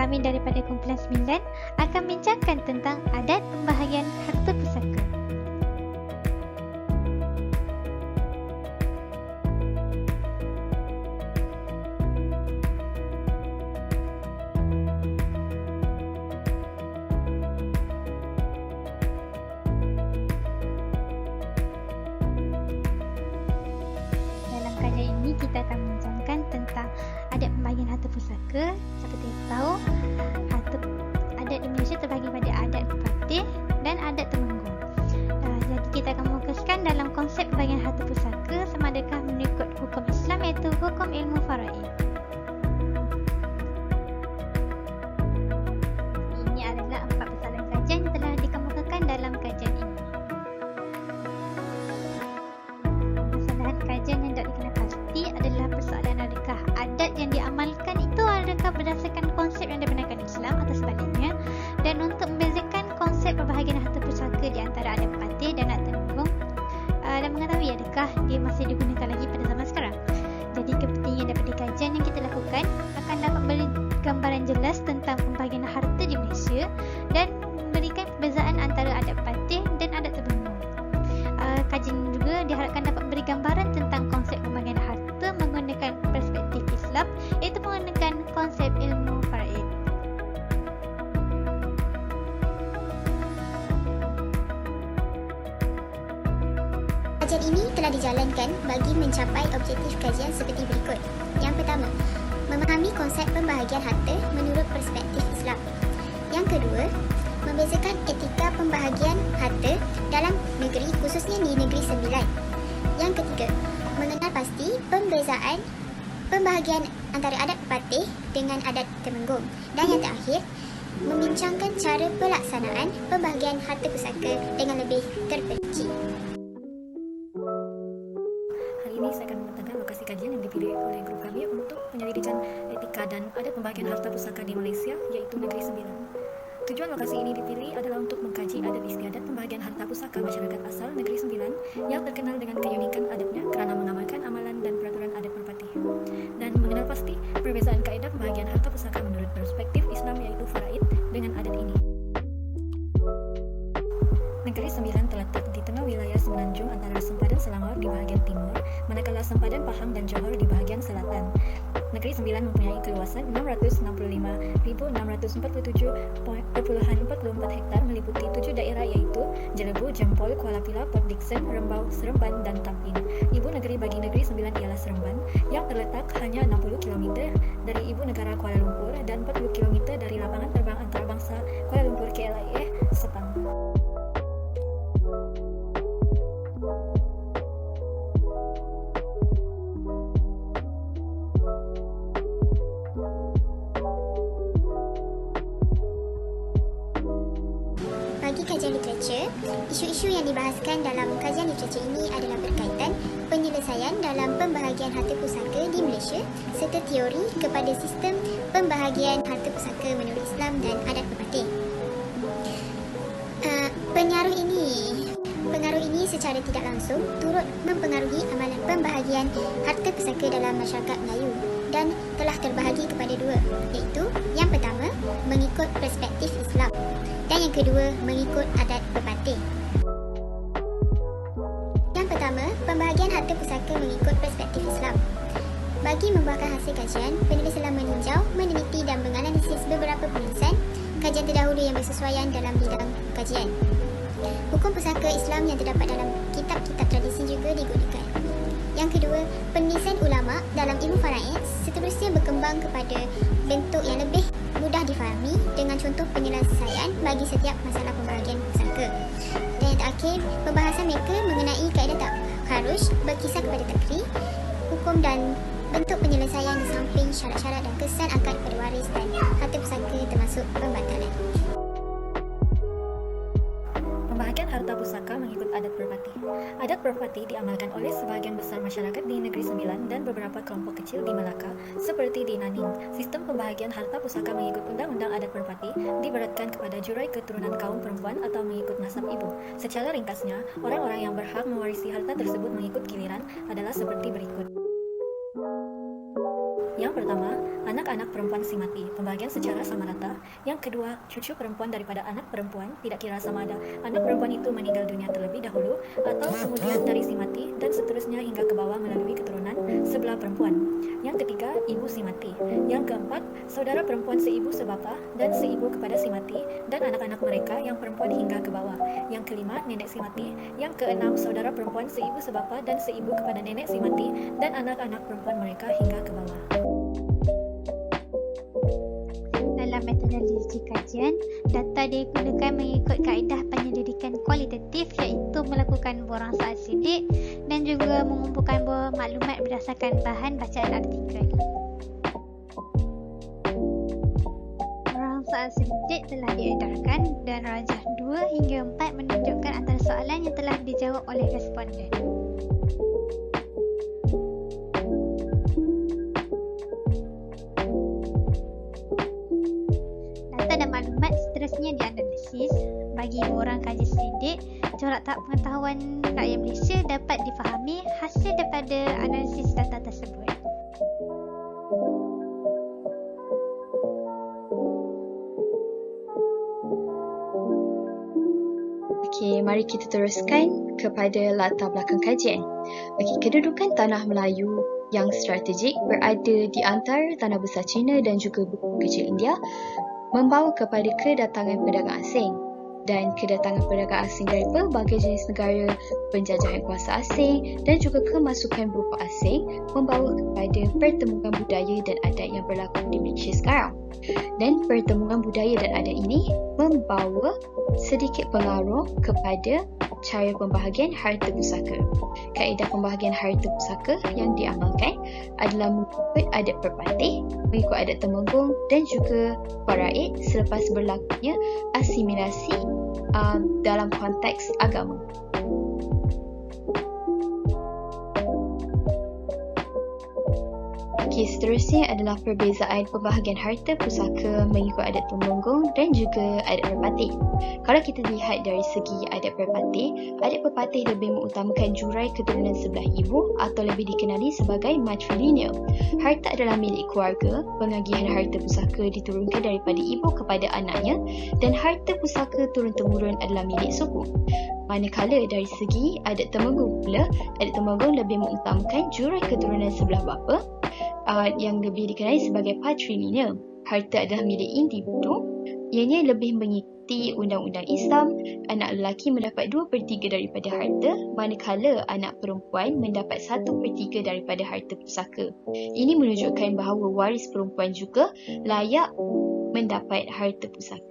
kami daripada kumpulan 9 akan bincangkan tentang adat pembahagian harta pusaka. Dalam kajian ini kita akan bincangkan tentang adat pembahagian harta pusaka. Seperti yang tahu, adat di Malaysia terbahagi pada adat berpatih dan adat temenggung. Jadi kita akan fokuskan dalam konsep pembahagian harta pusaka sama adakah mengikut hukum Islam iaitu hukum ilmu faraid. Ini adalah 4 persoalan kajian yang telah dikemukakan dalam kajian ini. Permasalahan kajian yang tak dikenal pasti adalah persoalan adakah adat yang diamalkan itu adakah berdasarkan konsep yang dibenarkan Islam atau sebaliknya, dan untuk membezakan konsep pembahagian harta pusaka di antara adat berpatih dan adat temenggung dan mengetahui adakah dia masih digunakan lagi pada zaman sekarang. Jadi kepentingan daripada kajian yang kita lakukan akan dapat beri gambaran jelas tentang pembahagian harta di Malaysia dan memberikan perbezaan antara adat berpatih dan adat temenggung. Kajian juga diharapkan dapat beri gambaran tentang konsep pembahagian harta menggunakan perspektif Islam iaitu menggunakan konsep ilmu faraid. Kajian ini telah dijalankan bagi mencapai objektif kajian seperti berikut. Yang pertama, memahami konsep pembahagian harta menurut perspektif Islam. Yang kedua, membezakan etika pembahagian harta dalam negeri khususnya di Negeri Sembilan. Yang ketiga, mengenal pasti pembezaan pembahagian antara adat berpatih dengan adat temenggung. Dan yang terakhir, membincangkan cara pelaksanaan pembahagian harta pusaka dengan lebih terperinci. Hari ini saya akan membentangkan lokasi kajian yang dipilih oleh grup kami untuk penyelidikan etika dan adat pembahagian harta pusaka di Malaysia, iaitu Negeri Sembilan. Tujuan lokasi ini dipilih adalah untuk mengkaji adat istiadat pembahagian harta pusaka masyarakat asal Negeri Sembilan yang terkenal dengan keunikan adatnya kerana mengamalkan amalan dan peraturan adat berpatih, dan mengenal pasti perbezaan kaedah pembahagian harta pusaka menurut perspektif Islam iaitu faraid dengan adat ini. Negeri Sembilan terletak di tengah wilayah Semenanjung antara Sempadan Selangor di bahagian timur, manakala Sempadan Pahang dan Johor di bahagian selatan. Negeri Sembilan mempunyai keluasan 665.647.44 hektar meliputi 7 daerah iaitu Jelebu, Jempol, Kuala Pilah, Port Dickson, Rembau, Seremban dan Tampin. Ibu negeri bagi Negeri Sembilan ialah Seremban yang terletak hanya 60 km dari ibu negara Kuala Lumpur dan 40 km dari lapangan terbang antarabangsa Kuala Lumpur KLIA, Sepang. Bagi kajian literatur, isu-isu yang dibahaskan dalam kajian literatur ini adalah berkaitan penyelesaian dalam pembahagian harta pusaka di Malaysia serta teori kepada sistem pembahagian harta pusaka menurut Islam dan adat berpatih. Pengaruh ini secara tidak langsung turut mempengaruhi amalan pembahagian harta pusaka dalam masyarakat Melayu dan telah terbahagi kepada dua, iaitu yang pertama mengikut perspektif Islam dan yang kedua mengikut adat berpatih. Yang pertama, pembahagian harta pusaka mengikut perspektif Islam. Bagi membuahkan hasil kajian, penulis telah meninjau, meneliti dan menganalisis beberapa penulisan kajian terdahulu yang bersesuaian dalam bidang kajian. Hukum pusaka Islam yang terdapat dalam kitab-kitab tradisi juga digunakan. Yang kedua, penulisan ulama dalam ilmu faraid seterusnya berkembang kepada bentuk yang lebih mudah difahami dengan contoh penyelesaian bagi setiap masalah pembahagian pusaka. Dan yang terakhir, pembahasan mereka mengenai kaedah takharruj berkisar kepada takri, hukum dan bentuk penyelesaian di samping syarat-syarat dan kesan akad kepada waris dan harta pusaka termasuk pembatalan. Pembahagian harta pusaka mengikut adat berpatih. Adat berpatih diamalkan oleh sebahagian besar masyarakat di Negeri Sembilan dan beberapa kelompok kecil di Melaka, seperti di Naning. Sistem pembahagian harta pusaka mengikut undang-undang adat berpatih diberatkan kepada jurai keturunan kaum perempuan atau mengikut nasab ibu. Secara ringkasnya, orang-orang yang berhak mewarisi harta tersebut mengikut giliran adalah seperti berikut. Yang Yang pertama, anak-anak perempuan si mati, pembahagian secara sama rata. Yang kedua, cucu perempuan daripada anak perempuan, tidak kira sama ada anak perempuan itu meninggal dunia terlebih dahulu atau kemudian dari si mati dan seterusnya hingga ke bawah melalui keturunan sebelah perempuan. Yang ketiga, ibu si mati. Yang keempat, saudara perempuan seibu sebapa dan seibu kepada si mati dan anak-anak mereka yang perempuan hingga ke bawah. Yang kelima, nenek si mati. Yang keenam, saudara perempuan seibu sebapa dan seibu kepada nenek si mati dan anak-anak perempuan mereka hingga ke bawah. Dalam metodologi kajian, data digunakan mengikut kaedah penyelidikan kualitatif iaitu melakukan borang saat sidik dan juga mengumpulkan maklumat berdasarkan bahan bacaan artikel. Borang saat sidik telah diedarkan dan rajah 2 hingga 4 menunjukkan antara soalan yang telah dijawab oleh responden. Dan maklumat seterusnya dianalisis. Bagi orang kaji sidik, corak tak pengetahuan rakyat Malaysia dapat difahami hasil daripada analisis data tersebut. Okey, mari kita teruskan kepada latar belakang kajian. Okey, kedudukan tanah Melayu yang strategik berada di antara tanah besar China dan juga bukit kecil India membawa kepada kedatangan pedagang asing dan kedatangan pedagang asing dari pelbagai jenis negara, penjajahan kuasa asing dan juga kemasukan berupa asing membawa kepada pertemuan budaya dan adat yang berlaku di Malaysia sekarang. Dan pertemuan budaya dan adat ini membawa sedikit pengaruh kepada cara pembahagian harta pusaka. Kaedah pembahagian harta pusaka yang diamalkan adalah mengikut adat perpatih, mengikut adat temenggung dan juga faraid selepas berlakunya asimilasi dalam konteks agama. Okey, seterusnya adalah perbezaan pembahagian harta pusaka mengikut adat temenggung dan juga adat perpatih. Kalau kita lihat dari segi adat perpatih lebih mengutamakan jurai keturunan sebelah ibu atau lebih dikenali sebagai matrilineal. Harta adalah milik keluarga, pengagihan harta pusaka diturunkan daripada ibu kepada anaknya dan harta pusaka turun-temurun adalah milik suku. Manakala dari segi adat temenggung pula, adat temenggung lebih mengutamakan jurai keturunan sebelah bapa yang lebih dikenali sebagai patrilineal. Harta adalah milik individu, ianya lebih mengikuti undang-undang Islam. Anak lelaki mendapat 2/3 daripada harta, manakala anak perempuan mendapat 1/3 daripada harta pusaka. Ini menunjukkan bahawa waris perempuan juga layak mendapat harta pusaka.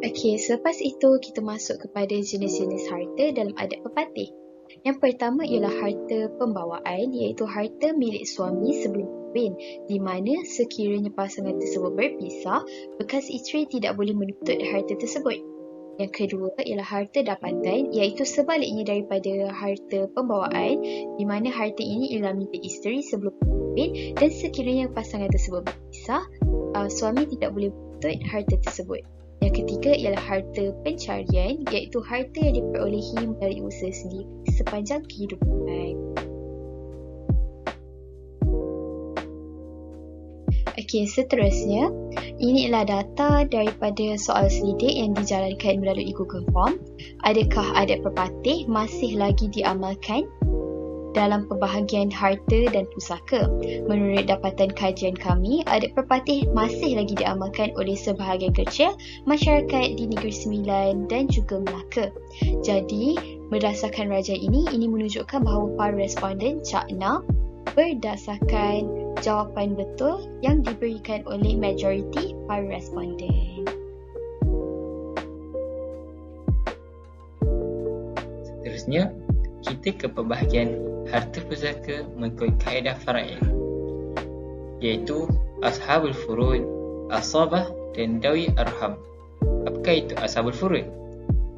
Okey, selepas itu kita masuk kepada jenis-jenis harta dalam adat pepatih. Yang pertama ialah harta pembawaan, iaitu harta milik suami sebelum kahwin, di mana sekiranya pasangan tersebut berpisah, bekas isteri tidak boleh menuntut harta tersebut. Yang kedua ialah harta dapatan, iaitu sebaliknya daripada harta pembawaan, di mana harta ini ialah milik isteri sebelum kahwin dan sekiranya pasangan tersebut berpisah, suami tidak boleh menuntut harta tersebut. Yang ketiga ialah harta pencarian, iaitu harta yang diperolehi melalui usaha sendiri sepanjang kehidupan. Okey, seterusnya, ini adalah data daripada soal selidik yang dijalankan melalui Google Form. Adakah adat pepatih masih lagi diamalkan dalam pembahagian harta dan pusaka? Menurut dapatan kajian kami, adat pepatih masih lagi diamalkan oleh sebahagian kecil masyarakat di Negeri Sembilan dan juga Melaka. Jadi, berdasarkan rajah ini menunjukkan bahawa para responden cakna berdasarkan jawapan betul yang diberikan oleh majoriti para responden. Seterusnya, kita ke pembahagian harta pusaka mengikut kaedah faraid, iaitu ashabul furud, asabah dan dawi arham. Apakah itu ashabul furud?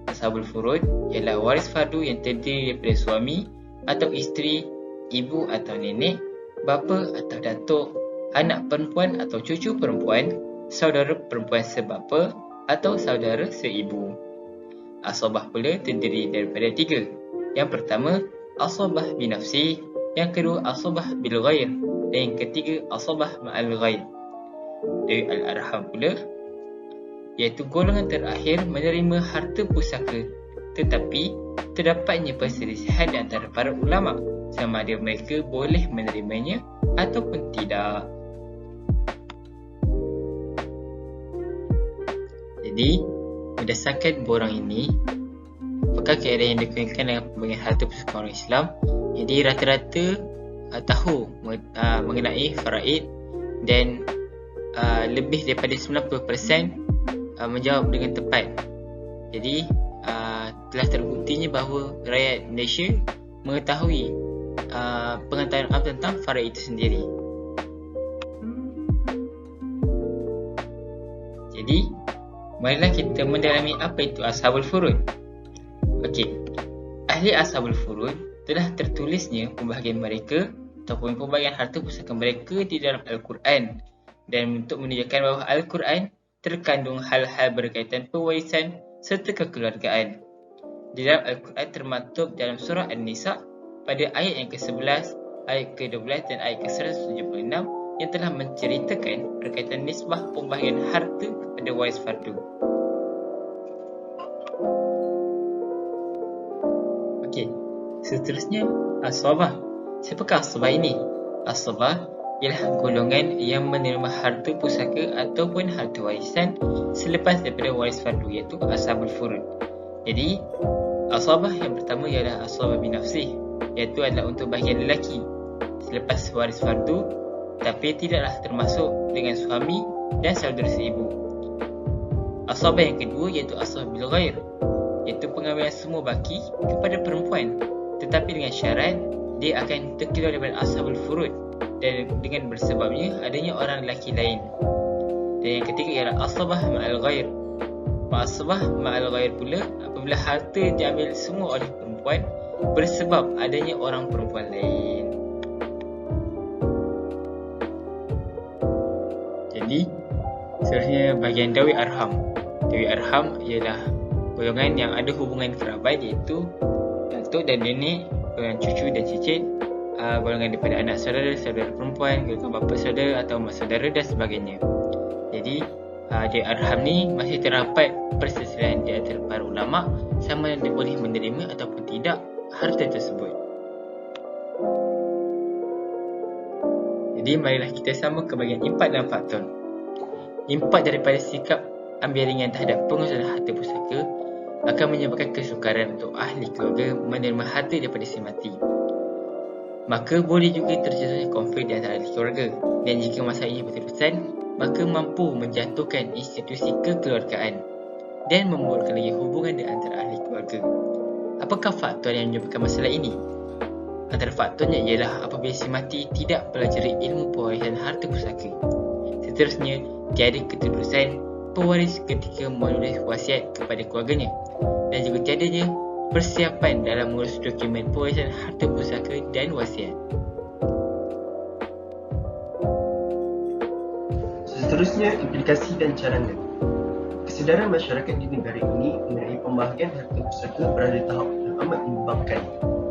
Ashabul furud ialah waris fardu yang terdiri daripada suami atau isteri, ibu atau nenek, bapa atau datuk, anak perempuan atau cucu perempuan, saudara perempuan sebapa atau saudara seibu. Asabah pula terdiri daripada 3. Yang pertama, asabah binafsi, yang kedua asabah bil ghair, dan yang ketiga asabah ma'al ghair. Dari al-arham pula, iaitu golongan terakhir menerima harta pusaka, tetapi terdapatnya perselisihan di antara para ulama sama ada mereka boleh menerimanya ataupun tidak. Jadi, berdasarkan borang ini, apakah keadaan yang dikenakan dengan pembagian harta pusaka orang Islam? Jadi rata-rata tahu mengenai faraid dan lebih daripada 90% menjawab dengan tepat. Jadi telah terbuktinya bahawa rakyat Malaysia mengetahui pengetahuan awam tentang faraid itu sendiri. Jadi marilah kita mendalami apa itu ashabul furud. Okey, ahli ashabul furud telah tertulisnya pembahagian mereka ataupun pembahagian harta pusaka mereka di dalam Al-Quran, dan untuk menunjukkan bahawa Al-Quran terkandung hal-hal berkaitan pewarisan serta kekeluargaan. Di dalam Al-Quran termaktub dalam surah An-Nisa pada ayat yang ke-11, ayat ke-12 dan ayat ke-176 yang telah menceritakan berkaitan nisbah pembahagian harta kepada waris fardu. Okey, seterusnya ashabah. Siapakah ashabah ini? Ashabah ialah golongan yang menerima harta pusaka ataupun harta warisan selepas daripada waris fardu, iaitu ashabul furud. Jadi ashabah yang pertama ialah ashabah binafsih, iaitu adalah untuk bahagian lelaki selepas waris fardu, tapi tidaklah termasuk dengan suami dan saudara seibu. Ashabah yang kedua iaitu ashabah bil ghair, iaitu pengambilan semua baki kepada perempuan, tetapi dengan syarat dia akan terkeluar daripada ashabul furud dan dengan bersebabnya adanya orang lelaki lain. Dan yang ketiga ialah ashabah ma'al ghair. Ashabah ma'al ghair pula apabila harta diambil semua oleh perempuan bersebab adanya orang perempuan lain. Jadi seterusnya bahagian dawi arham. Dawi arham ialah golongan yang ada hubungan kerabat, iaitu datuk dan nenek, golongan cucu dan cicit, golongan daripada anak saudara, saudara perempuan, golongan bapa saudara atau mak saudara dan sebagainya. Jadi di arham ni masih terdapat perselisihan di antara para ulama sama ada boleh menerima ataupun tidak harta tersebut. Jadi marilah kita sama ke bahagian impak dan faktor. Impak daripada sikap ambil ringan terhadap pengurusan harta pusaka akan menyebabkan kesukaran untuk ahli keluarga menerima harta daripada si mati. Maka boleh juga terjadi konflik di antara ahli keluarga, dan jika masalah ini berterusan, maka mampu menjatuhkan institusi kekeluargaan dan memburukkan lagi hubungan di antara ahli keluarga. Apakah faktor yang menyebabkan masalah ini? Antara faktornya ialah apabila si mati tidak pelajari ilmu pewarisan harta pusaka. Seterusnya, tiada keterusan pewaris ketika menulis wasiat kepada keluarganya, dan juga tiadanya persiapan dalam mengurus dokumen pewarisan harta pusaka dan wasiat. Seterusnya, implikasi dan cadangan. Kesedaran masyarakat di negara ini mengenai pembahagian harta pusaka berada tahap yang amat menyebabkan.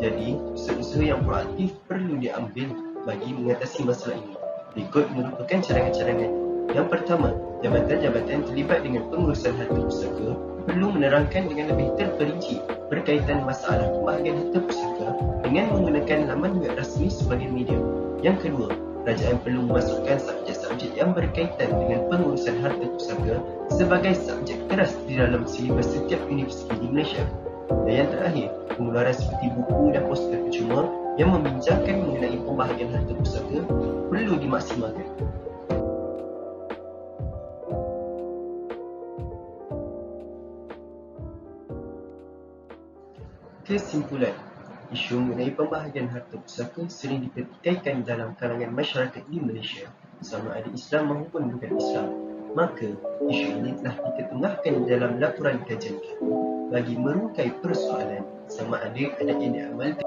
Jadi, usaha-usaha yang proaktif perlu diambil bagi mengatasi masalah ini. Berikut merupakan cadangan-cadangan. Yang pertama, jabatan-jabatan terlibat dengan pengurusan harta pusaka perlu menerangkan dengan lebih terperinci berkaitan masalah pembahagian harta pusaka dengan menggunakan laman web rasmi sebagai medium. Yang kedua, kerajaan perlu memasukkan subjek-subjek yang berkaitan dengan pengurusan harta pusaka sebagai subjek keras di dalam silibus setiap universiti di Malaysia. Dan yang terakhir, pengeluaran seperti buku dan poster percuma yang membincangkan mengenai pembahagian harta pusaka perlu dimaksimalkan. Kesimpulan, isu mengenai pembahagian harta pusaka sering dipertikaikan dalam kalangan masyarakat di Malaysia, sama ada Islam maupun bukan Islam. Maka, isu ini telah diketengahkan dalam laporan kajian kami bagi merungkai persoalan sama ada adat yang diamalkan